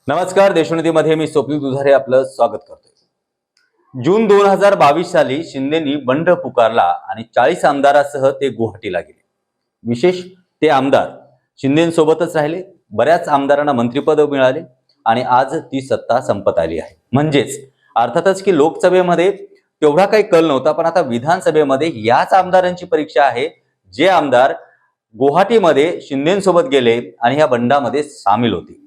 नमस्कार. देशोन्नतीमध्ये मी स्वप्नील दुधारे आपलं स्वागत करतोय. जून 2022 साली शिंदेनी बंड पुकारला आणि 40 आमदारासह ते गुवाहाटीला गेले. विशेष ते आमदार शिंदेसोबतच राहिले. बऱ्याच आमदारांना मंत्रिपद मिळाले आणि आज ती सत्ता संपत आली आहे. म्हणजेच अर्थातच की लोकसभेमध्ये तेवढा काही कल नव्हता, पण आता विधानसभेमध्ये याच आमदारांची परीक्षा आहे, जे आमदार गुवाहाटीमध्ये शिंदेसोबत गेले आणि या बंडामध्ये सामील होते.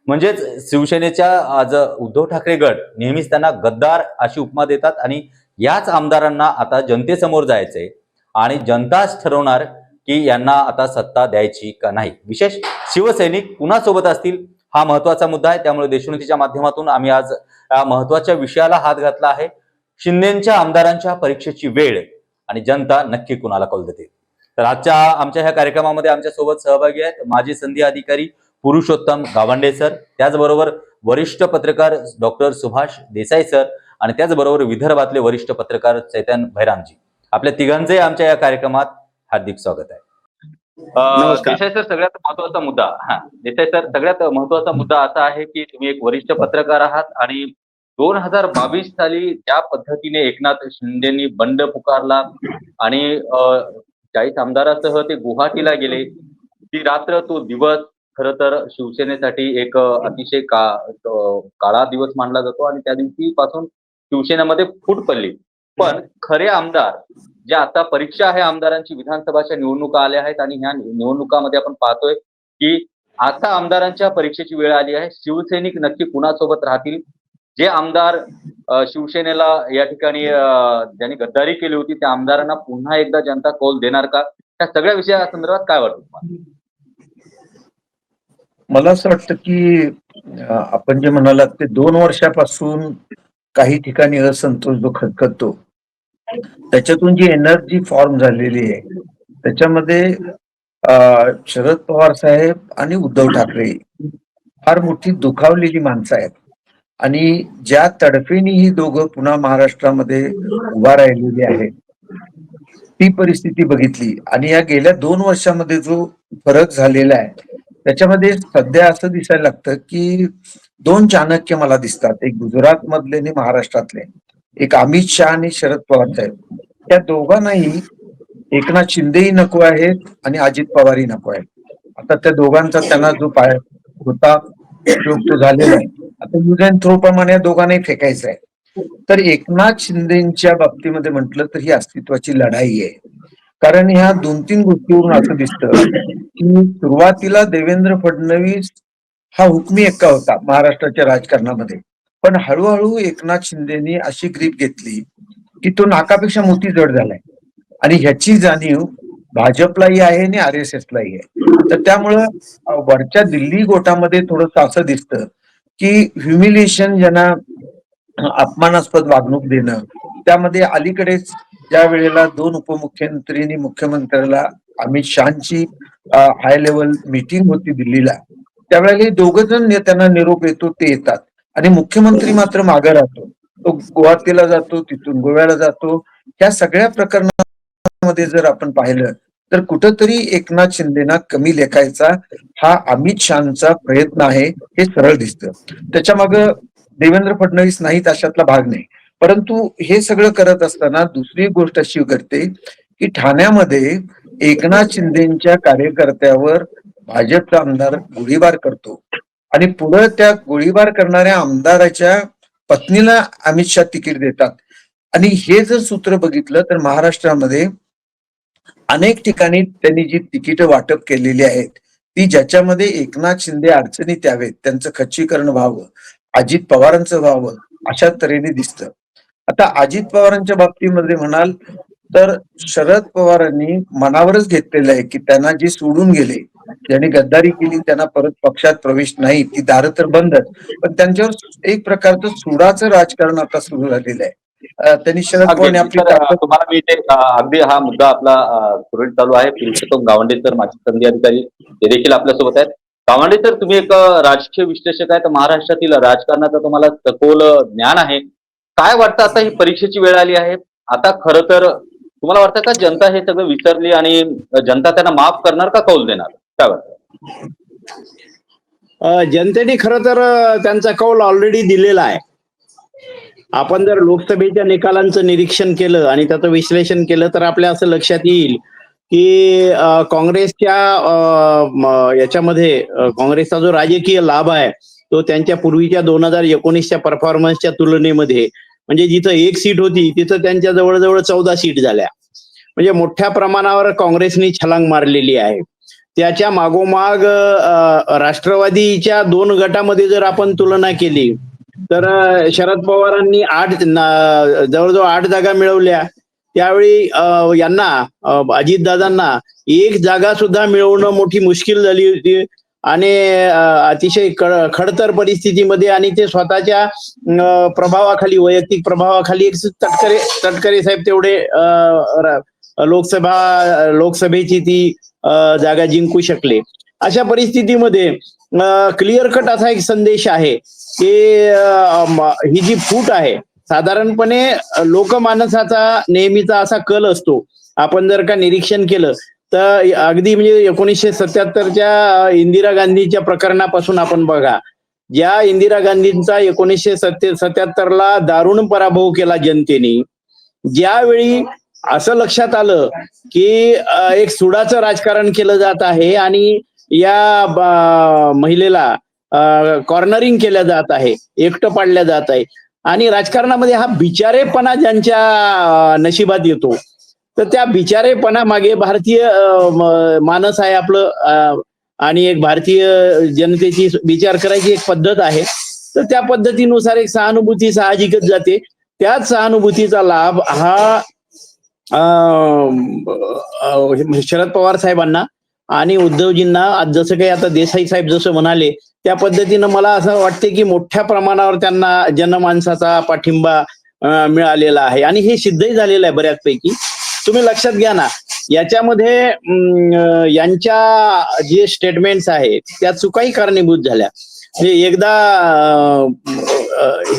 म्हणजेच शिवसेनेच्या आज उद्धव ठाकरे गट नेहमीच त्यांना गद्दार अशी उपमा देतात आणि याच आमदारांना आता जनतेसमोर जायचंय आणि जनताच ठरवणार की यांना आता सत्ता द्यायची का नाही. विशेष शिवसैनिक कुणासोबत असतील हा महत्वाचा मुद्दा आहे. त्यामुळे देशोन्नतीच्या माध्यमातून आम्ही आज या महत्वाच्या विषयाला हात घातला आहे. शिंदेच्या आमदारांच्या परीक्षेची वेळ आणि जनता नक्की कुणाला कौल देते. तर आमच्या ह्या कार्यक्रमामध्ये आमच्या सोबत सहभागी आहेत माजी संधी अधिकारी पुरुषोत्तम गावंडे सर, त्याचबरोबर वरिष्ठ पत्रकार डॉक्टर सुभाष देसाई सर आणि त्याचबरोबर विदर्भातले वरिष्ठ पत्रकार चैतन्य भैरामजी. आपल्या तिघांचे आमच्या या कार्यक्रमात हार्दिक स्वागत आहे. देसाई सर, सगळ्यात महत्वाचा मुद्दा असा आहे की तुम्ही एक वरिष्ठ पत्रकार आहात आणि 2022 साली ज्या पद्धतीने एकनाथ शिंदेनी बंड पुकारला आणि 40 आमदारासह ते गुवाहाटीला गेले, ती रात्र तो दिवस खरं तर शिवसेनेसाठी एक अतिशय काळा दिवस मानला जातो आणि त्या दिवशीपासून शिवसेनेमध्ये फूट पडली. पण खरे आमदार जे आता परीक्षा आहे आमदारांची, विधानसभाच्या निवडणुका आल्या आहेत आणि ह्या निवडणुकामध्ये आपण पाहतोय की आता आमदारांच्या परीक्षेची वेळ आली आहे. शिवसैनिक नक्की कुणासोबत राहतील? जे आमदार शिवसेनेला या ठिकाणी ज्यांनी गद्दारी केली होती त्या आमदारांना पुन्हा एकदा जनता कौल देणार का? त्या सगळ्या विषयासंदर्भात काय वाटतं तुम्हाला? मला असं वाटतं की आपण जे म्हणालात ते 2 वर्षापासून काही ठिकाणी असंतोष जो खदखदतो त्याच्यातून जी एनर्जी फॉर्म झालेली आहे त्याच्यामध्ये शरद पवार साहेब आणि उद्धव ठाकरे फार मोठी दुखावलेली माणसं आहेत आणि ज्या तडफेने ही दोघं पुन्हा महाराष्ट्रामध्ये उभा राहिलेली आहेत ती परिस्थिती बघितली आणि या गेल्या 2 वर्षामध्ये जो फरक झालेला आहे त्याच्यामध्ये सध्या असं दिसायला लागतं की 2 चाणक्य मला दिसतात. एक गुजरात मधले आणि महाराष्ट्रातले. एक अमित शहा आणि शरद पवार साहेब. त्या दोघांनाही एकनाथ शिंदेही नको आहेत आणि अजित पवारही नको आहेत. आता त्या दोघांचा त्यांना जो पाय होता उपयोग तो झालेला आहे. आता यूज अँड थ्रो प्रमाणे या दोघांनाही फेकायचं आहे. तर एकनाथ शिंदेच्या बाबतीमध्ये म्हटलं तर ही अस्तित्वाची लढाई आहे. कारण ह्या 2-3 गोष्टीवरून असं दिसतं की सुरुवातीला देवेंद्र फडणवीस हा हुकमी एक्का होता महाराष्ट्राच्या राजकारणामध्ये. पण हळूहळू एकनाथ शिंदेनी अशी ग्रीप घेतली की तो नाकापेक्षा मोठी जड झालाय आणि ह्याची जाणीव भाजपलाही आहे आणि RSSलाही आहे. तर त्यामुळं वरच्या दिल्ली गोटामध्ये थोडंसं असं दिसतं की ह्युमिलिएशन ज्यांना अपमानास्पद वागणूक देणं, त्यामध्ये अलीकडेच ज्या वेळेला 2 उपमुख्यमंत्र्यांनी मुख्यमंत्र्याला अमित शहाची हाय लेवल मीटिंग होती दिल्लीला, त्यावेळेला हे दोघं जण त्यांना निरोप येतो ते येतात आणि मुख्यमंत्री मात्र मागे राहतो. तो गुवाहाटीला जातो, तिथून गोव्याला जातो. ह्या सगळ्या प्रकरणामध्ये जर आपण पाहिलं तर कुठंतरी एकनाथ शिंदेना कमी लेखायचा हा अमित शहाचा प्रयत्न आहे हे सरळ दिसतं. त्याच्या मागं देवेंद्र फडणवीस नाहीत अशातला भाग नाही. परंतु हे सगळं करत असताना दुसरी गोष्ट अशी घडते की ठाण्यामध्ये एकनाथ शिंदेच्या कार्यकर्त्यावर भाजपचा आमदार गोळीबार करतो आणि पुढे त्या गोळीबार करणाऱ्या आमदाराच्या पत्नीला अमित शहा तिकीट देतात. आणि हे जर सूत्र बघितलं तर महाराष्ट्रामध्ये अनेक ठिकाणी त्यांनी जी तिकीट वाटप केलेली आहेत ती ज्याच्यामध्ये एकनाथ शिंदे अडचणीत यावेत, त्यांचं खच्चीकरण व्हावं, अजित पवारांचं व्हावं अशा तऱ्हेने दिसतं. आता अजित पवारांच्या बाबतीमध्ये म्हणाल तर शरद पवारांनी मनावरच घेतलेलं आहे की त्यांना जे सोडून गेले, ज्यांनी गद्दारी केली त्यांना परत पक्षात प्रवेश नाही, ती दारं तर बंदच, पण त्यांच्यावर एक प्रकारचं सुडाचं राजकारण आता सुरू झालेलं आहे. त्यांनी शरद पवारने आपली ताकद तुम्हाला मी ते अगदी हा मुद्दा आपला सुरळीत चालू आहे. पुरुषोत्तम गावंडे सर माजी संधी अधिकारी ते देखील आपल्यासोबत आहेत. गावंडे सर, तुम्ही एक राजकीय विश्लेषक आहेत. महाराष्ट्रातील राजकारणाचं तुम्हाला सखोल ज्ञान आहे. काय वाटतं आता ही परीक्षेची वेळ आली आहे? आता खरं तर तुम्हाला वाटतं का जनता हे सगळं विसरली आणि जनता त्यांना माफ करणार का कौल देणार? काय वाटतं? जनतेने खरं तर त्यांचा कौल ऑलरेडी दिलेला आहे. आपण जर लोकसभेच्या निकालांचं निरीक्षण केलं आणि त्याचं विश्लेषण केलं तर आपल्या असं लक्षात येईल की काँग्रेसच्या याच्यामध्ये काँग्रेसचा जो राजकीय लाभ आहे तो त्यांच्या पूर्वीच्या 2019च्या परफॉर्मन्सच्या तुलनेमध्ये म्हणजे जिथं 1 सीट होती तिथं त्यांच्या जवळजवळ 14 सीट झाल्या. म्हणजे मोठ्या प्रमाणावर काँग्रेसनी छलांग मारलेली आहे. त्याच्या मागोमाग राष्ट्रवादीच्या 2 गटामध्ये जर आपण तुलना केली तर शरद पवारांनी जवळजवळ 8 जागा मिळवल्या. त्यावेळी यांना अजितदादांना 1 जागा सुद्धा मिळवणं मोठी मुश्किल झाली होती आणि अतिशय खडतर परिस्थितीमध्ये आणि ते स्वतःच्या प्रभावाखाली वैयक्तिक प्रभावाखाली एक तटकरे साहेब तेवढे लोकसभेची ती जागा जिंकू शकले. अशा परिस्थितीमध्ये क्लिअर कट असा एक संदेश आहे की ही जी फूट आहे साधारणपणे लोकमानसाचा नेहमीचा असा कल असतो. आपण जर का निरीक्षण केलं तर अगदी म्हणजे 1977च्या इंदिरा गांधीच्या प्रकरणापासून आपण बघा, ज्या इंदिरा गांधींचा 1977ला दारुण पराभव केला जनतेने, ज्यावेळी असं लक्षात आलं की एक सुडाचं राजकारण केलं जात आहे आणि या महिलेला कॉर्नरिंग केल्या जात आहे, एकटं पाडल्या जात आहे आणि राजकारणामध्ये हा बिचारेपणा ज्यांच्या नशिबात येतो तर त्या बिचारेपणा मागे भारतीय मानस आहे आपलं आणि एक भारतीय जनतेची विचार करायची एक पद्धत आहे. तर त्या पद्धतीनुसार एक सहानुभूती साहजिकच जाते. त्याच सहानुभूतीचा लाभ हा शरद पवार साहेबांना आणि उद्धवजींना आज जसं काही आता देसाई साहेब जसं म्हणाले त्या पद्धतीनं मला असं वाटते की मोठ्या प्रमाणावर त्यांना जनमानसाचा पाठिंबा मिळालेला आहे आणि हे सिद्धही झालेलं आहे बऱ्याचपैकी. तुम्ही लक्षात घ्या ना, याच्यामध्ये यांच्या जे स्टेटमेंट्स आहेत त्या चुकाही कारणीभूत झाल्या. म्हणजे एकदा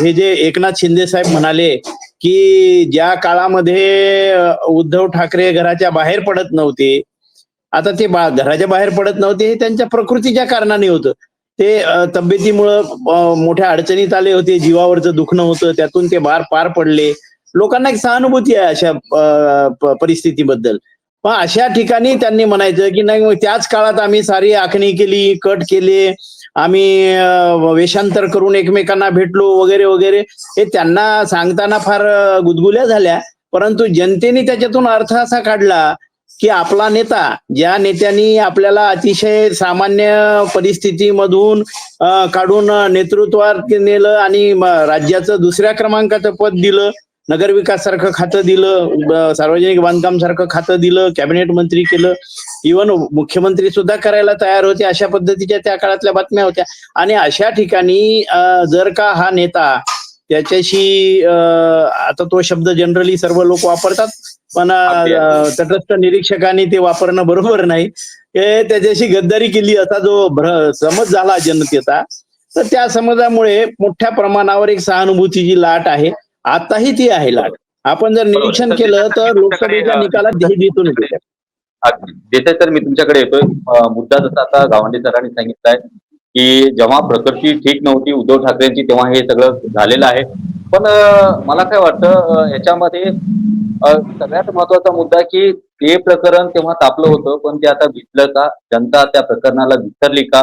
हे जे एकनाथ शिंदे साहेब म्हणाले की ज्या काळामध्ये उद्धव ठाकरे घराच्या बाहेर पडत नव्हते, आता ते घराच्या बाहेर पडत नव्हते हे त्यांच्या प्रकृतीच्या कारणाने होतं. ते तब्येतीमुळं मोठ्या अडचणीत आले होते, जीवावरचं दुखणं होतं, त्यातून ते पार पडले. लोकांना एक सहानुभूती आहे अशा परिस्थितीबद्दल. पण अशा ठिकाणी त्यांनी म्हणायचं की नाही त्याच काळात आम्ही सारी आखणी केली, कट केले, आम्ही वेषांतर करून एकमेकांना भेटलो वगैरे वगैरे, हे त्यांना सांगताना फार गुदगुल्या झाल्या. परंतु जनतेने त्याच्यातून अर्थ असा काढला की आपला नेता, ज्या नेत्यांनी आपल्याला अतिशय सामान्य परिस्थितीमधून काढून नेतृत्वात नेलं आणि राज्याचं 2ऱ्या क्रमांकाचं पद दिलं, नगरविकास सारखं खातं दिलं, सार्वजनिक बांधकाम सारखं खातं दिलं, कॅबिनेट मंत्री केलं, इव्हन मुख्यमंत्री सुद्धा करायला तयार होते. अशा पद्धतीच्या त्या काळातल्या बातम्या होत्या. आणि अशा ठिकाणी जर का हा नेता त्याच्याशी आता तो शब्द जनरली सर्व लोक वापरतात पण तटस्थ निरीक्षकांनी ते वापरणं बरोबर नाही, त्याच्याशी गद्दारी केली असा जो समज झाला जनतेचा, तर त्या समजामुळे मोठ्या प्रमाणावर एक सहानुभूतीची लाट आहे. आताही ती आहे लाट. आपण जर निरीक्षण केलं तर लोकसभेच्या निकालात दिसून येते. देसाई सर, मी तुमच्याकडे येतोय. मुद्दा जसा आता गावंडे सरांनी सांगितलाय की जेव्हा प्रकृती ठीक नव्हती उद्धव ठाकरेंची तेव्हा हे सगळं झालेलं आहे. पण मला काय वाटतं याच्यामध्ये सगळ्यात महत्वाचा मुद्दा की ते प्रकरण तेव्हा तापलं होतं पण ते आता विसरलं का? जनता त्या प्रकरणाला विसरली का?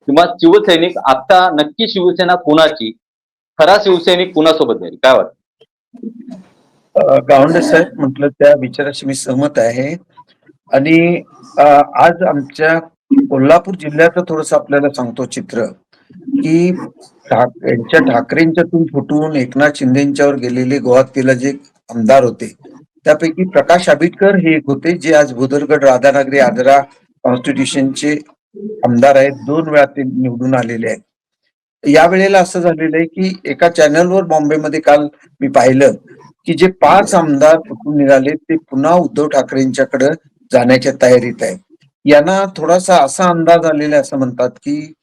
किंवा शिवसैनिक आता नक्की शिवसेना कुणाची, खरा शिवसैनिक कुणासोबत जाईल, काय वाटतं? गावंडे साहेब म्हटलं त्या विचाराशी मी सहमत आहे. आणि आज आमच्या कोल्हापूर जिल्ह्याचं थोडस आपल्याला सांगतो चित्र की यांच्या ठाकरेंच्यातून फुटून एकनाथ शिंदेच्यावर गेलेले गुवाहाटीला जे आमदार होते त्यापैकी प्रकाश आंबेडकर हे एक होते जे आज भुदरगड, राधानगरी, आजरा कॉन्स्टिट्यूशनचे आमदार आहेत. 2 वेळा ते निवडून आलेले आहेत. यावेळेला असं झालेलं आहे की एका चॅनलवर बॉम्बेमध्ये काल मी पाहिलं की जे 5 आमदार फुटून निघाले ते पुन्हा उद्धव ठाकरेंच्याकडे जाण्याच्या तयारीत आहे. यांना थोडासा असा अंदाज आलेला असं म्हणतात की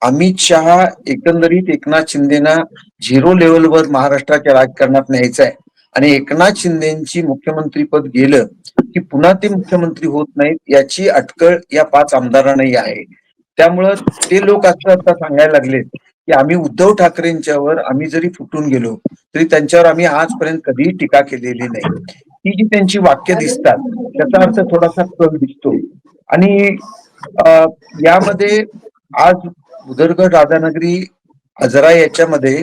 अमित शहा एकंदरीत एकनाथ शिंदेना 0 लेवलवर महाराष्ट्राच्या राजकारणात न्यायचं आहे आणि एकनाथ शिंदेची मुख्यमंत्रीपद गेलं की पुन्हा ते मुख्यमंत्री होत नाहीत याची अटकळ या 5 आमदारांनाही आहे. त्यामुळं ते लोक असं आता सांगायला लागलेत की आम्ही उद्धव ठाकरेंच्यावर आम्ही जरी फुटून गेलो तरी त्यांच्यावर आम्ही आजपर्यंत कधीही टीका केलेली नाही. ही जी त्यांची वाक्य दिसतात त्याचा अर्थ थोडासा कल दिसतो. आणि अ, यामध्ये आज उदरगड राधानगरी आजरा याच्यामध्ये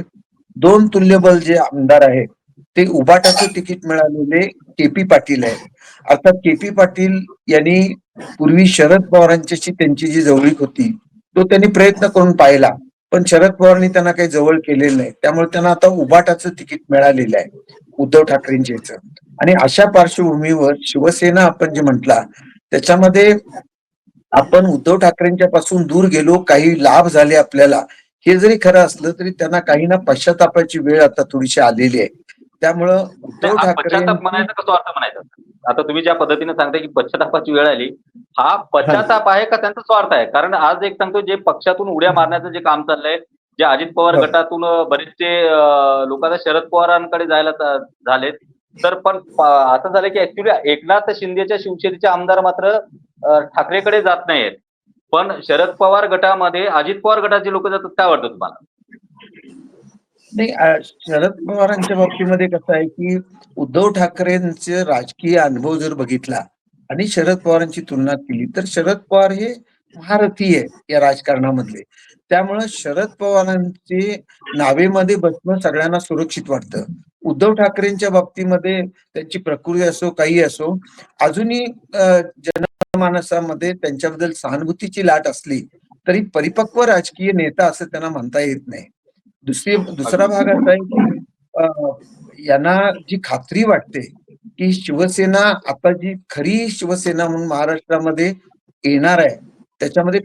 दोन तुल्यबल जे आमदार आहेत ते उबाटाचं तिकीट मिळालेले के.पी. पाटील आहेत. अर्थात के.पी. पाटील यांनी पूर्वी शरद पवारांच्याशी त्यांची जी जवळीक होती तो त्यांनी प्रयत्न करून पाहिला, पण शरद पवारांनी त्यांना काही जवळ केलेलं नाही. त्यामुळे त्यांना आता उबाटाचं तिकीट मिळालेलं आहे उद्धव ठाकरेंच्या याचं. आणि अशा पार्श्वभूमीवर शिवसेना आपण जे म्हटला त्याच्यामध्ये आपण उद्धव ठाकरेंच्या पासून दूर गेलो, काही लाभ झाले आपल्याला, हे जरी खरं असलं तरी त्यांना काही ना पश्चातापाची वेळ आता थोडीशी आलेली आहे. त्यामुळं नाही, उद्धव हा पश्चाताप ठाकरेंची म्हणायचा का स्वार्थ म्हणायचा? आता तुम्ही ज्या पद्धतीने सांगताय की पश्चातापाची वेळ आली, हा पश्चाताप आहे का त्यांचा स्वार्थ आहे? कारण आज एक सांगतो, जे पक्षातून उड्या मारण्याचं जे काम चाललंय, जे अजित पवार हो. गटातून बरेचसे लोक आता शरद पवारांकडे जायला झालेत. तर पण असं झालं की ऍक्च्युली एकनाथ शिंदेच्या शिवसेनेचे आमदार मात्र ठाकरेकडे जात नाहीयेत. पण शरद पवार गटामध्ये अजित पवार गटाचे लोक जातात. काय वाटतं तुम्हाला? नाही, शरद पवारांच्या बाबतीमध्ये कसं आहे की उद्धव ठाकरेंचे राजकीय अनुभव जर बघितला आणि शरद पवारांची तुलना केली तर शरद पवार हे महारथी आहे या राजकारणामधले. त्यामुळं शरद पवारांचे नावेमध्ये बसणं सगळ्यांना सुरक्षित वाटतं. उद्धव ठाकरेंच्या बाबतीमध्ये त्यांची प्रकृती असो काही असो अजूनही जनमानसामध्ये त्यांच्याबद्दल सहानुभूतीची लाट असली तरी परिपक्व राजकीय नेता असं त्यांना म्हणता येत नाही. दुसरा भाग असा आहे की अ, यांना जी खात्री वाटते की शिवसेना आता जी खरी शिवसेना म्हणून महाराष्ट्रामध्ये येणार आहे त्याच्यामध्ये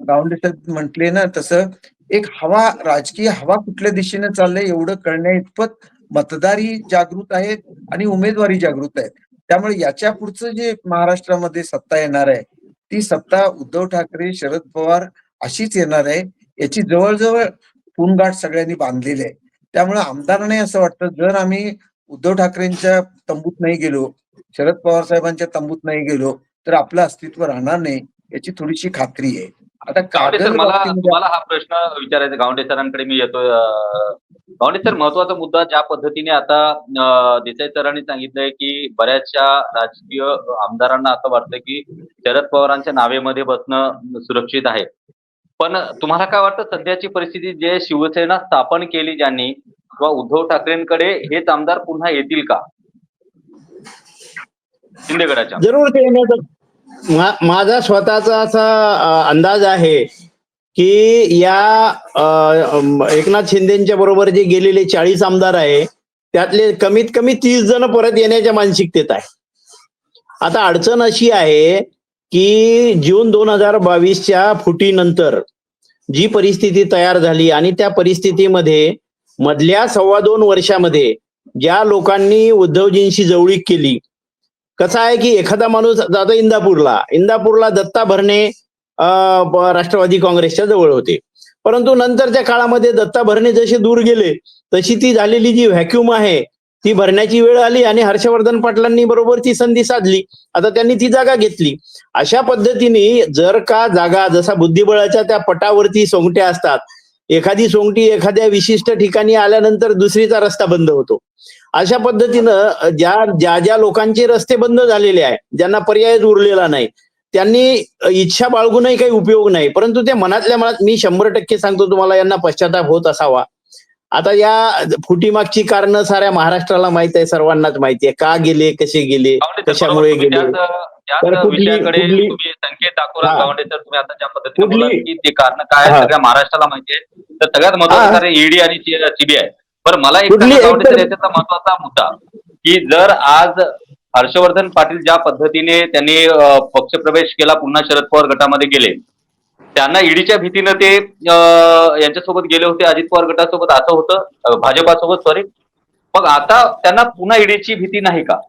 गावंडे म्हटले ना तसं एक हवा राजकीय हवा कुठल्या दिशेने चाललंय एवढं कळण्या इतपत मतदारही जागृत आहेत आणि उमेदवारी जागृत आहेत. त्यामुळे याच्या पुढचं जे महाराष्ट्रामध्ये सत्ता येणार आहे ती सत्ता उद्धव ठाकरे शरद पवार अशीच येणार आहे. याची जवळजवळ पुनगाठ सगळ्यांनी बांधलेली आहे. त्यामुळे आमदारांनाही असं वाटतं जर आम्ही उद्धव ठाकरेंच्या तंबूत नाही गेलो, शरद पवार साहेबांच्या तंबूत नाही गेलो, तर आपलं अस्तित्व राहणार नाही याची थोडीशी खात्री आहे. आता गावंडे सर, कागल मला बाबतीमध्ये तुम्हाला हा प्रश्न विचारायचा, गावंडे सरांकडे मी येतोय. गावंडे सर, महत्वाचा मुद्दा ज्या पद्धतीने आता देसाई सरांनी सांगितलंय की बऱ्याचशा राजकीय आमदारांना असं वाटतं की शरद पवारांच्या नावेमध्ये बसणं सुरक्षित आहे. पण तुम्हाला काय वाटतं, सध्याची परिस्थिती जे शिवसेना स्थापन केली ज्यांनी, किंवा उद्धव ठाकरेंकडे हेच आमदार पुन्हा येतील का शिंदेगडाच्या? जरूर ते येण्याचं माझा स्वतःचा असा अंदाज आहे की या एकनाथ शिंदेच्या बरोबर जे गेलेले 40 आमदार आहे त्यातले कमीत कमी 30 जण परत येण्याच्या मानसिकतेत आहे. आता अडचण अशी आहे की जून 2022च्या फुटीनंतर जी परिस्थिती तयार झाली आणि त्या परिस्थितीमध्ये मधल्या 2.25 वर्षामध्ये ज्या लोकांनी उद्धवजींशी जवळीक केली, कसं आहे की एखादा माणूस जातो इंदापूरला दत्ता भरणे राष्ट्रवादी काँग्रेसच्या जवळ होते, परंतु नंतरच्या काळामध्ये दत्ता भरणे जसे दूर गेले तशी ती झालेली जी व्हॅक्युम आहे ती भरण्याची वेळ आली आणि हर्षवर्धन पाटलांनी बरोबर ती संधी साधली. आता त्यांनी ती जागा घेतली. अशा पद्धतीने जर का जागा जसा बुद्धिबळाच्या त्या पटावरती सोंगट्या असतात, एखादी सोंगटी एखाद्या विशिष्ट ठिकाणी आल्यानंतर दुसरीचा रस्ता बंद होतो. अशा पद्धतीनं ज्या लोकांचे रस्ते बंद झालेले आहे, ज्यांना पर्यायच उरलेला नाही, त्यांनी इच्छा बाळगूनही काही उपयोग नाही. परंतु ते मनातल्या मनात, मी 100% सांगतो तुम्हाला, यांना पश्चाताप होत असावा. आता या फुटीमागची कारणं साऱ्या महाराष्ट्राला माहित आहे, सर्वांनाच माहिती आहे, का गेले, कसे गेले, कशामुळे गेले. त्याच विषयाकडे तुम्ही संकेत दाखवला गावंडे सर. तुम्ही आता ज्या पद्धतीने बोलाल की ते कारण काय सगळ्या महाराष्ट्राला माहिती आहे, तर सगळ्यात महत्वाचं कारण ईडी आणि सीबीआय. बरं, मला एक सांगा गावंडे सर, याच्यातला महत्वाचा मुद्दा की जर आज हर्षवर्धन पाटील ज्या पद्धतीने त्यांनी पक्षप्रवेश केला, पुन्हा शरद पवार गटामध्ये गेले, त्यांना ईडीच्या भीतीनं ते यांच्यासोबत गेले होते, अजित पवार गटासोबत असं होतं, भाजपासोबत, सॉरी. मग आता त्यांना पुन्हा ईडीची भीती नाही का?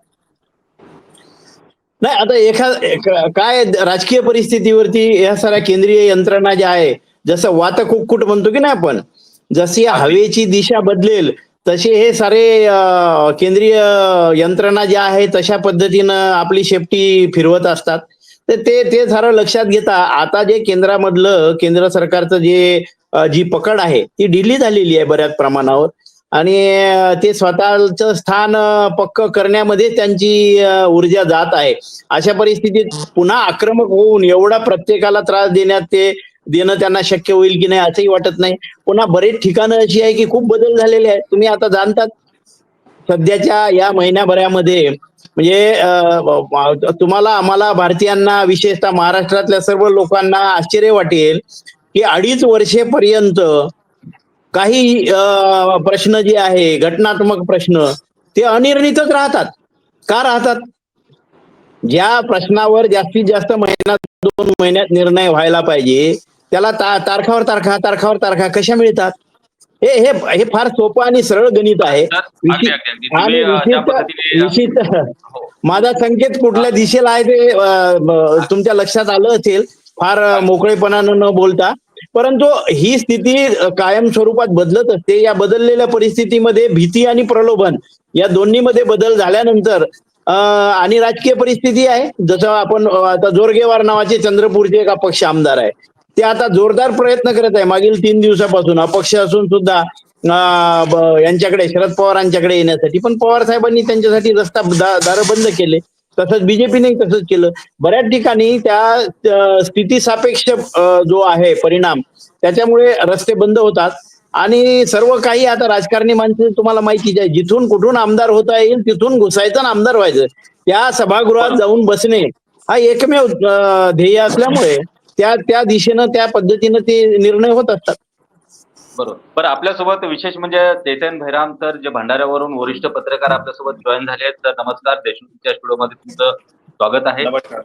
नाही, आता काय राजकीय परिस्थितीवरती या साऱ्या केंद्रीय यंत्रणा ज्या आहे, जसं वातकुक्कुट म्हणतो की नाही आपण, जशी हवेची दिशा बदलेल तसे हे सारे केंद्रीय यंत्रणा ज्या आहे तशा पद्धतीनं आपली शेपटी फिरवत असतात. तर ते सारं लक्षात घेता आता जे केंद्रामधलं केंद्र सरकारचं जी पकड आहे ती ढिली झालेली आहे बऱ्याच प्रमाणावर आणि ते स्वतःचं स्थान पक्क करण्यामध्ये त्यांची ऊर्जा जात आहे. अशा परिस्थितीत पुन्हा आक्रमक होऊन एवढा प्रत्येकाला त्रास देणं त्यांना शक्य होईल की नाही असंही वाटत नाही. पुन्हा बरेच ठिकाणं अशी आहे की खूप बदल झालेले आहेत. तुम्ही आता जाणतात सध्याच्या या महिन्याभरामध्ये म्हणजे तुम्हाला आम्हाला भारतीयांना विशेषतः महाराष्ट्रातल्या सर्व लोकांना आश्चर्य वाटेल की 2.5 वर्षेपर्यंत काही प्रश्न जे आहे घटनात्मक प्रश्न ते अनिर्णितच राहतात. का राहतात? ज्या प्रश्नावर जास्तीत जास्त महिन्यात 2 महिन्यात निर्णय व्हायला पाहिजे त्याला तारखावर तारखा कशा मिळतात? हे हे हे फार सोपं आणि सरळ गणित आहे. तर अगदी अगदी अगदी तुम्ही आणि ज्या पद्धतीने विशिष्ट हो माझा संकेत कुठल्या दिशेला आहे ते तुमच्या लक्षात आलं असेल फार मोकळेपणानं न बोलता. परंतु ही स्थिती कायम स्वरूपात बदलत असते. या बदललेल्या परिस्थितीमध्ये भीती आणि प्रलोभन या दोन्हीमध्ये बदल झाल्यानंतर आणि राजकीय परिस्थिती आहे जसं आपण आता जोरगेवार नावाचे चंद्रपूरचे एक अपक्ष आमदार आहे. ते आता जोरदार प्रयत्न करत आहे मागील 3 दिवसापासून अपक्ष असून सुद्धा यांच्याकडे शरद पवारांच्याकडे येण्यासाठी. पण पवार साहेबांनी त्यांच्यासाठी रस्ता दार बंद केले. तसंच बीजेपीने तसंच केलं. बऱ्याच ठिकाणी त्या स्थितीसापेक्ष जो आहे परिणाम त्याच्यामुळे रस्ते बंद होतात आणि सर्व काही आता राजकारणी माणसं तुम्हाला माहितीच आहे जिथून कुठून आमदार होता येईल तिथून घुसायचं आणि आमदार व्हायचं. त्या सभागृहात जाऊन बसणे हा एकमेव ध्येय असल्यामुळे त्या दिशेनं त्या पद्धतीनं ते निर्णय होत असतात. बरोबर. बरं आपल्यासोबत विशेष म्हणजे चैतन्य भैराम तर जे भंडाऱ्यावरून वरिष्ठ पत्रकार आपल्यासोबत जॉईन झाले आहेत. तर नमस्कार, देशमुखच्या स्टुडिओमध्ये तुमचं स्वागत आहे. नमस्कार.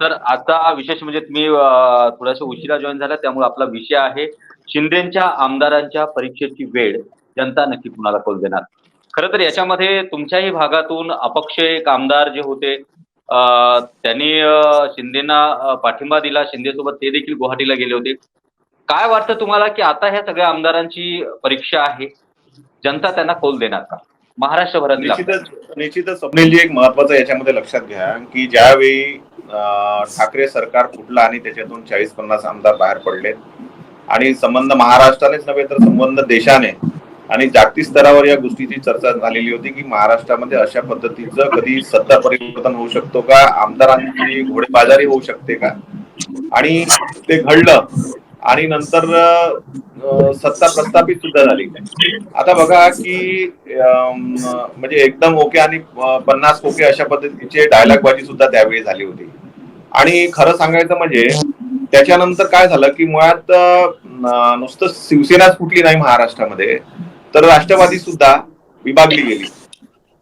तर आता विशेष म्हणजे तुम्ही थोड्याशा उशिरा जॉईन झाला त्यामुळे आपला विषय आहे शिंदेच्या आमदारांच्या परीक्षेची वेळ जनता नक्की कुणाला कौल देणार. खरं तर याच्यामध्ये तुमच्याही भागातून अपक्ष एक आमदार जे होते त्यांनी शिंदेना पाठिंबा दिला. शिंदेसोबत ते देखील गुवाहाटीला गेले होते. काय वाटतं तुम्हाला की आता ह्या सगळ्या आमदारांची परीक्षा आहे जनता त्यांना कौल देणार का महाराष्ट्रभरातील निश्चितच स्वप्नीलजी एक महत्वाचं याच्यामध्ये लक्षात घ्या की ज्यावेळी ठाकरे सरकार फुटलं आणि त्याच्यातून 40-50 आमदार बाहेर पडले आणि संबंध महाराष्ट्रानेच नव्हे तर संबंध देशाने आणि जागतिक स्तरावर या गोष्टीची चर्चा झालेली होती की महाराष्ट्रामध्ये अशा पद्धतीचं कधी सत्ता परिवर्तन होऊ शकतो का, आमदारांची घोडेबाजारी होऊ शकते का, आणि ते घडलं आणि नंतर सत्ता प्रस्थापित सुद्धा झाली. आता बघा की म्हणजे एकदम ओके आणि 50 ओके अशा पद्धतीचे डायलॉगबाजी सुद्धा त्यावेळी झाली होती. आणि खरं सांगायचं म्हणजे त्याच्यानंतर काय झालं की मुळात नुसतं शिवसेनाच फुटली नाही महाराष्ट्रामध्ये तर राष्ट्रवादी सुद्धा विभागली गेली.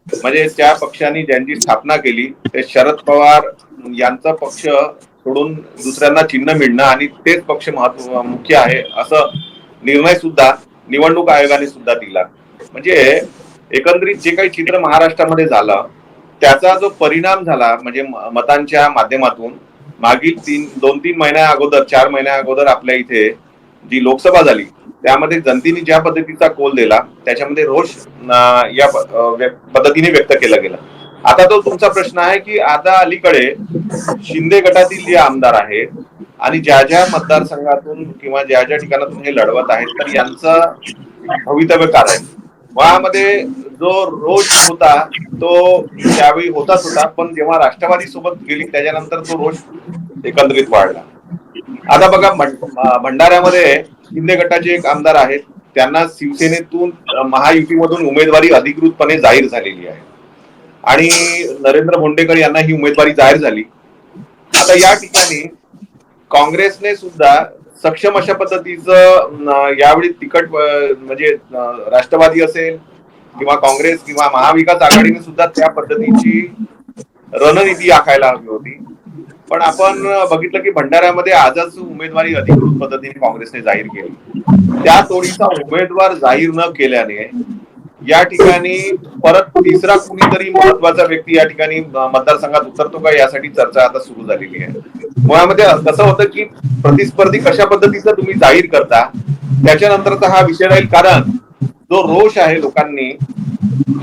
म्हणजे त्या पक्षांनी ज्यांची स्थापना केली ते शरद पवार यांचा पक्ष सोडून दुसऱ्यांना चिन्ह मिळणं आणि तेच पक्ष मुख्य आहे असं निर्णय सुद्धा निवडणूक आयोगाने सुद्धा दिला. म्हणजे एकंदरीत जे काही चित्र महाराष्ट्रामध्ये झालं त्याचा जो परिणाम झाला म्हणजे मतांच्या माध्यमातून मागील 2-3 महिन्या अगोदर 4 महिन्या अगोदर आपल्या इथे जी लोकसभा झाली त्यामध्ये जनतेने ज्या पद्धतीचा कौल दिला त्याच्यामध्ये रोष या पद्धतीने व्यक्त केला गेला. आता तो तुमचा प्रश्न आहे की आता अलीकडे शिंदे गटातील जे आमदार आहेत आणि ज्या ज्या मतदारसंघातून किंवा ज्या ज्या ठिकाणातून हे लढवत आहेत तर यांचं भवितव्य काय आहे. यामध्ये जो रोष होता तो त्यावेळी होताच होता पण जेव्हा राष्ट्रवादी सोबत गेली त्याच्यानंतर तो रोष एकंदरीत वाढला. आता बघा भंडाऱ्यामध्ये शिंदे गटाचे एक आमदार आहेत त्यांना शिवसेनेतून महायुतीमधून उमेदवारी अधिकृतपणे जाहीर झालेली आहे आणि नरेंद्र भोंडेकर यांना ही उमेदवारी जाहीर झाली. आता या ठिकाणी काँग्रेसने सुद्धा सक्षम अशा पद्धतीचं यावेळी तिकट म्हणजे राष्ट्रवादी असेल किंवा काँग्रेस किंवा महाविकास आघाडीने सुद्धा त्या पद्धतीची रणनीती आखायला हवी होती. पण आपण बघितलं की भंडाऱ्यामध्ये आजच उमेदवारी अधिकृत पद्धतीने काँग्रेसने जाहीर केली. त्या तोडीचा उमेदवार जाहीर न केल्याने या ठिकाणी परत तिसरा कुणीतरी महत्वाचा व्यक्ती या ठिकाणी मतदारसंघात उतरतो का यासाठी चर्चा आता सुरू झालेली आहे. मुळामध्ये कसं होतं की प्रतिस्पर्धी कशा पद्धतीचं तुम्ही जाहीर करता त्याच्यानंतरचा हा विषय राहील. कारण जो रोष आहे लोकांनी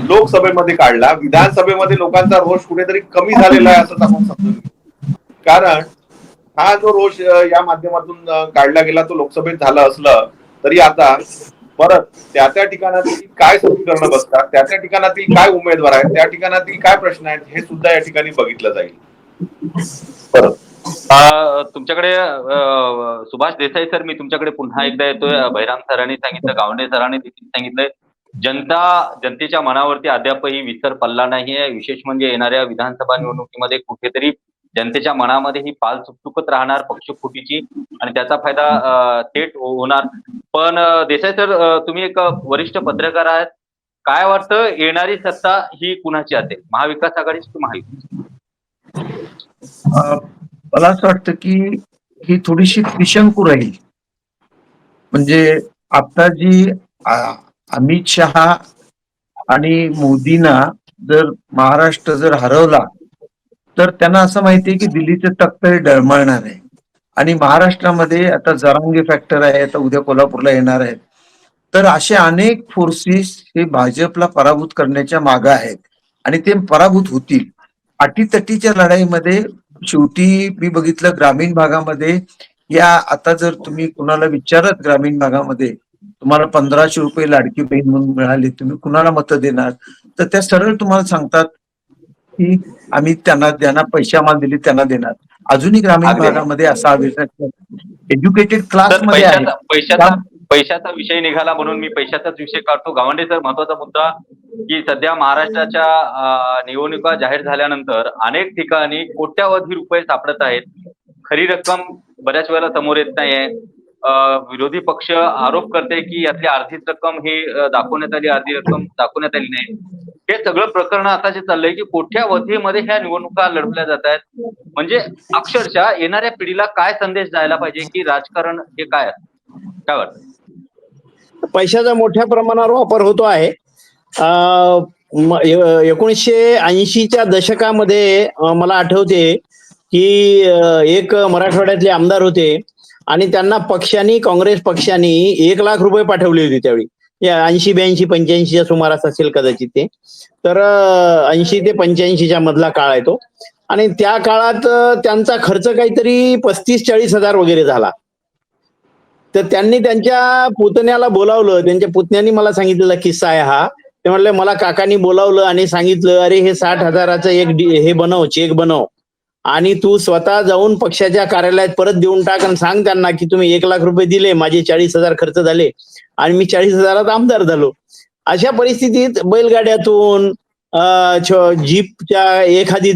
लोकसभेमध्ये काढला विधानसभेमध्ये लोकांचा रोष कुठेतरी कमी झालेला आहे असंच आपण समजून घेऊ. कारण हा जो रोष या माध्यमातून काढला गेला तो लोकसभेत झाला असलं तरी आता परत त्या ठिकाणातील काय समीकरणं बसतात, त्या ठिकाणातील काय उमेदवार आहेत, त्या ठिकाणातील काय प्रश्न आहेत हे सुद्धा या ठिकाणी बघितलं जाईल. बरोबर. तुमच्याकडे सुभाष देसाई सर, मी तुमच्याकडे पुन्हा एकदा येतोय. बहिराम सरांनी सांगितलं, गावंडे सरांनी देखील सांगितलंय, जनतेच्या मनावरती अद्यापही विसर पडला नाहीये. विशेष म्हणजे येणाऱ्या विधानसभा निवडणुकीमध्ये कुठेतरी जनतेच्या मनामध्ये ही पाल चुकचुकत राहणार पक्षफुटीची आणि त्याचा फायदा थेट होणार. पण देसाई सर, तुम्ही एक वरिष्ठ पत्रकार आहात. काय वाटतं, येणारी सत्ता ही कुणाची असेल, महाविकास आघाडीची की महायुती? मला असं वाटतं की ही थोडीशी त्रिशंकू राहील. म्हणजे आता जी अमित शहा आणि मोदींना जर महाराष्ट्र जर हरवला तर त्यांना असं माहितीये की दिल्लीचं तख्त हे डळमळणार आहे आणि महाराष्ट्रामध्ये आता जरांगे फॅक्टर आहे, आता उद्या कोल्हापूरला येणार आहेत. तर असे अनेक फोर्सेस हे भाजपला पराभूत करण्याच्या मागे आहेत आणि ते पराभूत होतील. अटीतटीच्या लढाईमध्ये शेवटी मी बघितलं ग्रामीण भागामध्ये या आता जर तुम्ही कुणाला विचारत ग्रामीण भागामध्ये तुम्हाला 1500 रुपये लाडकी बहीण म्हणून मिळाले, तुम्ही कुणाला मतं देणार, तर त्या सरळ तुम्हाला सांगतात की आम्ही त्यांना पैसे आम्हाला दिले त्यांना देणार. अजूनही ग्रामीण भागामध्ये असा एज्युकेटेड क्लास तर मध्ये आहे. पैशाचा विषय निघाला म्हणून मी पैशाचाच विषय काढतो. गावंडे सर, महत्वाचा मुद्दा की सध्या महाराष्ट्राच्या निवडणुका जाहीर झाल्यानंतर अनेक ठिकाणी कोट्यावधी रुपये सापडत आहेत. खरी रक्कम बऱ्याच वेळेला समोर येत नाहीये. विरोधी पक्ष आरोप करते की यातली अर्धीच रक्कम ही दाखवण्यात आली, अर्धी रक्कम दाखवण्यात आली नाही. हे सगळं प्रकरण आता जे चाललंय की कोट्यावधीमध्ये ह्या निवडणुका लढवल्या जात आहेत. म्हणजे अक्षरशः येणाऱ्या पिढीला काय संदेश द्यायला पाहिजे की राजकारण हे काय असतं? काय वाटतं? पैशाचा मोठ्या प्रमाणावर वापर होतो आहे. 1980च्या दशकामध्ये मला आठवते की एक मराठवाड्यातले आमदार होते आणि त्यांना पक्षाने, काँग्रेस पक्षाने 1,00,000 रुपये पाठवले होते त्यावेळी. या 80, 82, 85च्या सुमारास असेल कदाचित ते. तर 80 ते 85च्या मधला काळ आहे तो. आणि त्या काळात त्यांचा खर्च काहीतरी 35-40 हजार वगैरे झाला. तर त्यांनी त्यांच्या पुतण्याला बोलावलं. त्यांच्या पुतण्यानी मला सांगितलेला किस्सा आहे हा. ते म्हणले मला काकांनी बोलावलं आणि सांगितलं, अरे हे 60,000चं एक हे बनव, चेक बनव आणि तू स्वतः जाऊन पक्षाच्या कार्यालयात परत देऊन टाक आणि सांग त्यांना की तुम्ही 1,00,000 रुपये दिले, माझे 40,000 खर्च झाले आणि मी 40,000त आमदार झालो. अशा परिस्थितीत बैलगाड्यातून जीपच्या एखाद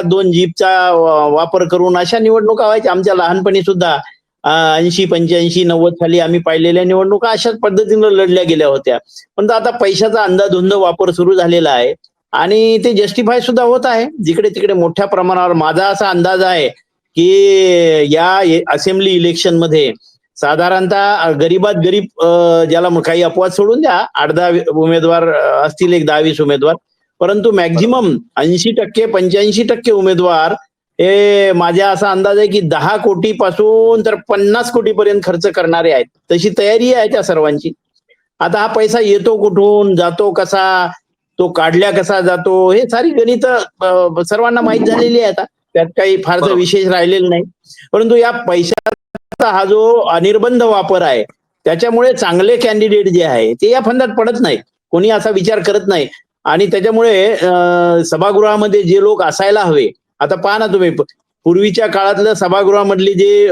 दोन जीपचा वापर करून अशा निवडणुका व्हायच्या. आमच्या लहानपणी सुद्धा 80, 85, 90 साली आम्ही पाहिलेल्या निवडणुका अशाच पद्धतीनं लढल्या गेल्या होत्या. पण आता पैशाचा अंधाधुंद वापर सुरू झालेला आहे आणि ते जस्टिफाय सुद्धा होत आहे जिकडे तिकडे मोठ्या प्रमाणावर. माझा असा अंदाज आहे की या असेंब्ली इलेक्शन मध्ये साधारणतः गरीबात गरीब ज्याला काही अपवाद सोडून द्या, 8-10 उमेदवार असतील, एक 10-20 उमेदवार, परंतु मॅक्झिमम 80%, 85% उमेदवार हे माझा असा अंदाज आहे की 10 कोटी पासून तर 50 कोटीपर्यंत खर्च करणारे आहेत. तशी तयारी आहे त्या सर्वांची. आता हा पैसा येतो कुठून, जातो कसा, तो काढल्या कसा जातो, हे सारी गणित सर्वांना माहीत झालेली आहे. आता त्यात काही फारसं विशेष राहिलेलं नाही. परंतु या पैशाचा हा जो अनिर्बंध वापर आहे त्याच्यामुळे चांगले कॅन्डिडेट जे आहे ते या फंदात पडत नाहीत. कोणी असा विचार करत नाही आणि त्याच्यामुळे सभागृहामध्ये जे लोक असायला हवे, आता पहा ना तुम्ही, पूर्वीच्या काळातल्या सभागृहामधले जे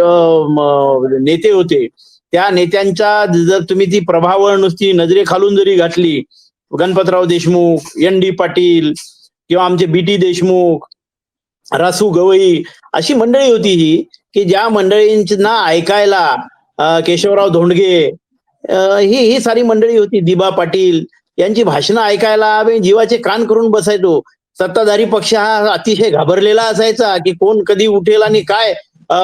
नेते होते त्या नेत्यांच्या जर तुम्ही ती प्रभावळ नुसती नजरेखालून जरी घातली, गणपतराव देशमुख, एन.डी. पाटील किंवा आमचे बी.टी. देशमुख, रासू गवई, अशी मंडळी होती ही की ज्या मंडळींना ऐकायला केशवराव धोंडगे ही सारी मंडळी होती, दिबा पाटील यांची भाषणं ऐकायला आम्ही जीवाचे कान करून बसायचो. सत्ताधारी पक्ष हा अतिशय घाबरलेला असायचा की कोण कधी उठेल आणि काय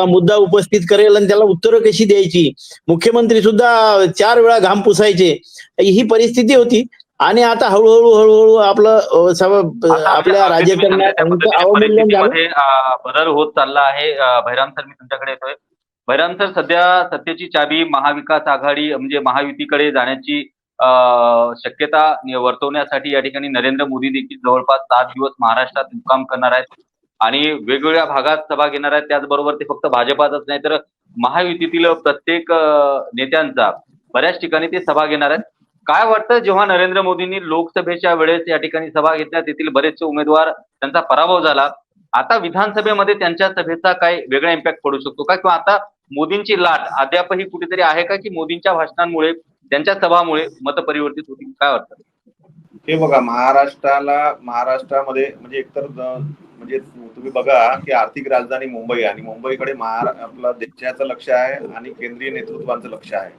मुद्दा उपस्थित करेल आणि त्याला उत्तरं कशी द्यायची. मुख्यमंत्री सुद्धा 4 वेळा घाम पुसायचे. ही परिस्थिती होती आणि आता हळूहळू आपलं आपल्या राजकारणात अवमूल्यन झालं. बदल होत चालला आहे. बहिराम सर, मी तुमच्याकडे येतोय. बहिराम सर, सध्या सत्तेची चाबी महाविकास आघाडी म्हणजे महायुतीकडे जाण्याची शक्यता वर्तवण्यासाठी या ठिकाणी नरेंद्र मोदी देखील जवळपास 7 दिवस महाराष्ट्रात मुक्काम करणार आहेत. आणि वेगवेगळ्या भागात सभा घेणार आहेत. त्याचबरोबर ते फक्त भाजपाचाच नाही तर महायुतीतील प्रत्येक नेत्यांचा बऱ्याच ठिकाणी ते सभा घेणार आहेत. काय वाटतं जेव्हा नरेंद्र मोदींनी लोकसभेच्या वेळेस या ठिकाणी सभा घेतल्या, तेथील बरेचसे उमेदवार त्यांचा पराभव झाला. आता विधानसभेमध्ये त्यांच्या सभेचा काय वेगळा इम्पॅक्ट पडू शकतो का? किंवा आता मोदींची लाट अद्यापही कुठेतरी आहे का, की मोदींच्या भाषणांमुळे त्यांच्या सभामुळे मत परिवर्तित होतील? काय वाटतं? हे बघा, महाराष्ट्रामध्ये म्हणजे एकतर म्हणजे तुम्ही बघा की आर्थिक राजधानी मुंबई आणि मुंबईकडे आपला देशाचं लक्ष आहे आणि केंद्रीय नेतृत्वाचं लक्ष आहे.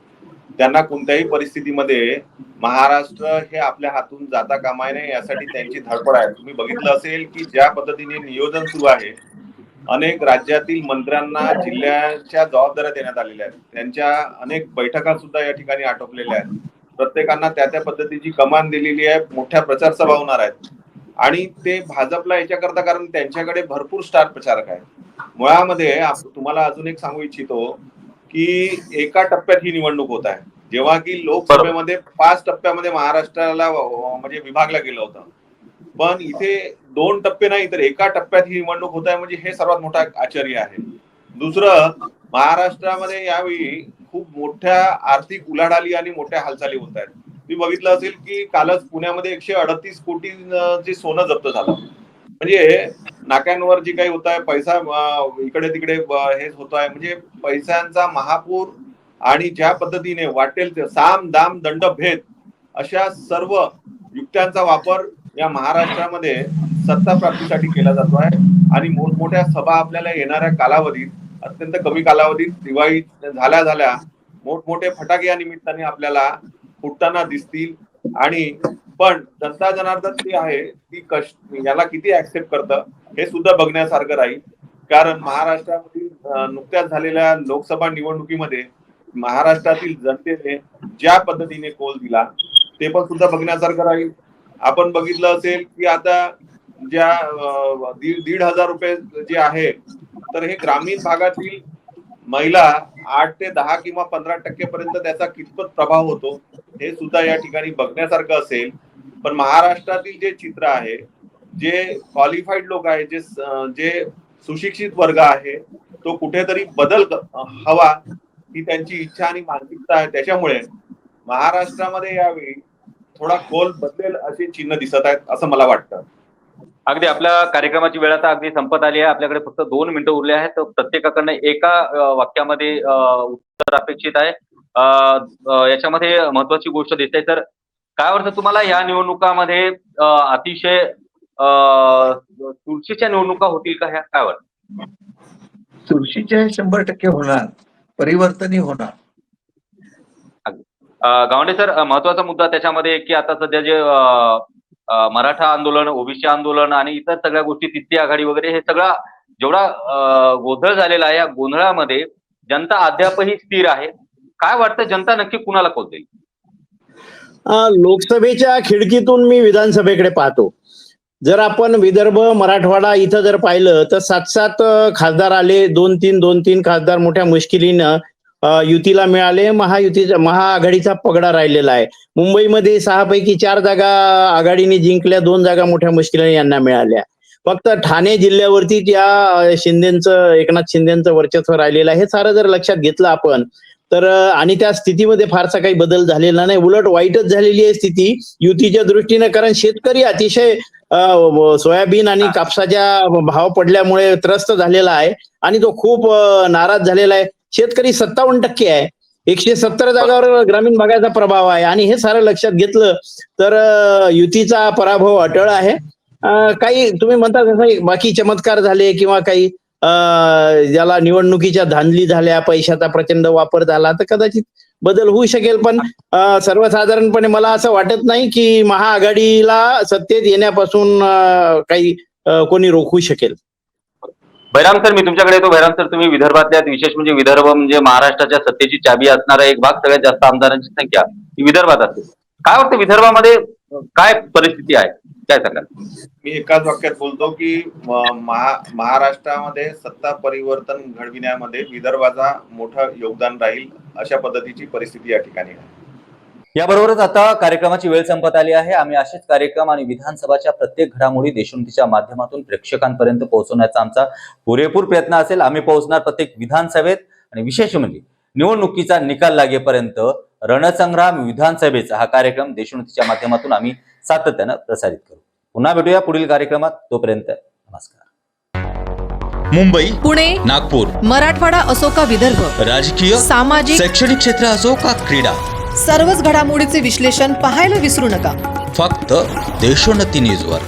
त्यांना कोणत्याही परिस्थितीमध्ये महाराष्ट्र हे आपल्या हातून जाता कामा नये यासाठी त्यांची धडपड आहे. तुम्ही बघितलं असेल की ज्या पद्धतीने नियोजन सुरू आहे, अनेक राज्यातील मंत्र्यांना जिल्ह्याच्या जबाबदाऱ्या देण्यात आलेल्या आहेत. त्यांच्या अनेक बैठका सुद्धा या ठिकाणी आटोपलेल्या आहेत. प्रत्येकांना त्या त्या पद्धतीची कमान दिलेली आहे. मोठ्या प्रचार सभा होणार आहेत आणि ते भाजपला याच्याकरता, कारण त्यांच्याकडे भरपूर स्टार प्रचारक आहेत. मुळामध्ये तुम्हाला अजून एक सांगू इच्छितो की एका टप्प्यात ही निवडणूक होत आहे, जेव्हा की लोकसभेमध्ये 5 टप्प्यामध्ये महाराष्ट्राला म्हणजे विभागलं गेलं होतं. पण इथे 2 टप्पे नाही तर एका टप्प्यात ही निवडणूक होत आहे, म्हणजे हे सर्वात मोठा आश्चर्य आहे. दुसरं, महाराष्ट्रामध्ये यावेळी खूप मोठ्या आर्थिक उलाढाली आणि मोठ्या हालचाली होत आहेत. तुम्ही बघितलं असेल की कालच पुण्यामध्ये 138 कोटी सोनं जप्त झालं. म्हणजे नाक्यांवर जी काही होत आहे, पैसा इकडे तिकडे हे होत आहे, म्हणजे पैशांचा महापूर. आणि ज्या पद्धतीने वाटेल ते साम दाम दंड भेद अशा सर्व युक्त्यांचा वापर या महाराष्ट्रामध्ये सत्ता प्राप्तीसाठी केला जातो आहे. आणि मोठमोठ्या सभा आपल्याला येणाऱ्या कालावधीत, अत्यंत कमी कालावधीत, दिवाळी झाल्या मोठमोठे फटाके या निमित्ताने आपल्याला फुटताना दिसतील. आणि पण जनता जनार्दन ती आहे ती याला किती ऍक्सेप्ट करतं हे सुद्धा बघण्यासारखं राहील. कारण महाराष्ट्रामधील नुकत्याच झालेल्या लोकसभा निवडणुकीमध्ये महाराष्ट्रातील जनतेने ज्या पद्धतीने कौल दिला ते पण सुद्धा बघण्यासारखं राहील. आपण बघितलं असेल की आता ज्या 1,500 रुपये जे आहे, तर हे ग्रामीण भागातील महिला 8 ते 10 किंवा 15% पर्यंत त्याचा कितपत प्रभाव होतो हे सुद्धा या ठिकाणी बघण्यासारखं असेल. पण महाराष्ट्रातील जे चित्र आहे, जे क्वालिफाईड लोक आहे, जे सुशिक्षित वर्ग आहे, तो कुठेतरी बदल हवा ही त्यांची इच्छा आणि मानसिकता आहे. त्याच्यामुळे महाराष्ट्रामध्ये यावेळी थोडा कौल बदलेल असे चिन्ह दिसत आहेत असं मला वाटतं. अगदी आपल्या कार्यक्रमाची वेळ आता अगदी संपत आली आहे. आपल्याकडे फक्त 2 मिनिटं उरले आहेत. तर प्रत्येकाकडनं एका वाक्यामध्ये उत्तर अपेक्षित आहे. याच्यामध्ये महत्वाची गोष्ट दिसते, तर काय वाटतं तुम्हाला या निवडणुकामध्ये अतिशय चुरशीच्या निवडणुका होतील का ह्या? काय वाटतं? चुरशीचे 100% होणार, परिवर्तनही होणार. गावंडे सर, महत्वाचा मुद्दा त्याच्यामध्ये की आता सध्या जे मराठा आंदोलन, ओबीसी आंदोलन आणि इतर सगळ्या गोष्टी, तिसरी आघाडी वगैरे, हे सगळा जेवढा गोंधळ झालेला आहे, या गोंधळामध्ये जनता अद्यापही स्थिर आहे. काय वाटतं जनता नक्की कुणाला कौल देईल? लोकसभेच्या खिडकीतून मी विधानसभेकडे पाहतो. जर आपण विदर्भ, मराठवाडा इथं जर पाहिलं तर 7-7 खासदार आले. 2-3 खासदार मोठ्या मुश्किलीनं युतीला मिळाले. महाआघाडीचा पगडा राहिलेला आहे. मुंबईमध्ये 6 पैकी 4 जागा आघाडीने जिंकल्या, 2 जागा मोठ्या मुश्किलीने यांना मिळाल्या. फक्त ठाणे जिल्ह्यावरती त्या एकनाथ शिंदेचं वर्चस्व राहिलेलं आहे. हे सारं जर लक्षात घेतलं आपण तर, आणि त्या स्थितीमध्ये फारसा काही बदल झालेला नाही, उलट वाईटच झालेली आहे स्थिती युतीच्या दृष्टीने. कारण शेतकरी अतिशय सोयाबीन आणि कापसाच्या भाव पडल्यामुळे त्रस्त झालेला आहे आणि तो खूप नाराज झालेला आहे. शेतकरी 57% आहे. 170 जागावर ग्रामीण भागाचा प्रभाव आहे. आणि हे सारं लक्षात घेतलं तर युतीचा पराभव अटळ आहे. काही तुम्ही म्हणता तसं बाकी चमत्कार झाले किंवा काही ज्याला निवडणुकीच्या धांदली झाल्या, पैशाचा प्रचंड वापर झाला, तर कदाचित बदल होऊ शकेल. पण सर्वसाधारणपणे मला असं वाटत नाही की महाआघाडीला सत्तेत येण्यापासून काही कोणी रोखू शकेल. बैराम सर, मी तुमच्याकडे येतो. बैराम सर, तुम्ही विदर्भातल्या, विशेष म्हणजे विदर्भ म्हणजे महाराष्ट्राच्या सत्तेची चाबी असणारा एक भाग, सगळ्यात जास्त आमदारांची संख्या ही विदर्भात असते. काय वाटतं विदर्भामध्ये काय परिस्थिती आहे? काय सांगाल? मी एकाच वाक्यात बोलतो की महाराष्ट्रामध्ये सत्ता परिवर्तन घडविण्यामध्ये विदर्भाचा मोठं योगदान राहील, अशा पद्धतीची परिस्थिती या ठिकाणी आहे. याबरोबरच आता कार्यक्रमाची वेळ संपत आली आहे. आम्ही असेच कार्यक्रम आणि विधानसभाच्या प्रत्येक घडामोडी देशोन्नतीच्या माध्यमातून प्रेक्षकांपर्यंत पोहोचवण्याचा आमचा पुरेपूर प्रयत्न असेल. आम्ही पोहोचणार प्रत्येक विधानसभेत आणि विशेष म्हणजे निवडणुकीचा निकाल लागेपर्यंत रणसंग्राम विधानसभेचा हा कार्यक्रम देशोन्नतीच्या माध्यमातून आम्ही सातत्यानं प्रसारित करू. पुन्हा भेटूया पुढील कार्यक्रमात. तोपर्यंत नमस्कार. मुंबई, पुणे, नागपूर, मराठवाडा असो का विदर्भ, राजकीय, सामाजिक, शैक्षणिक क्षेत्र असो का क्रीडा, सर्वच घडामोडीचे विश्लेषण पाहायला विसरू नका. फक्त देशोन्नती न्यूजवर.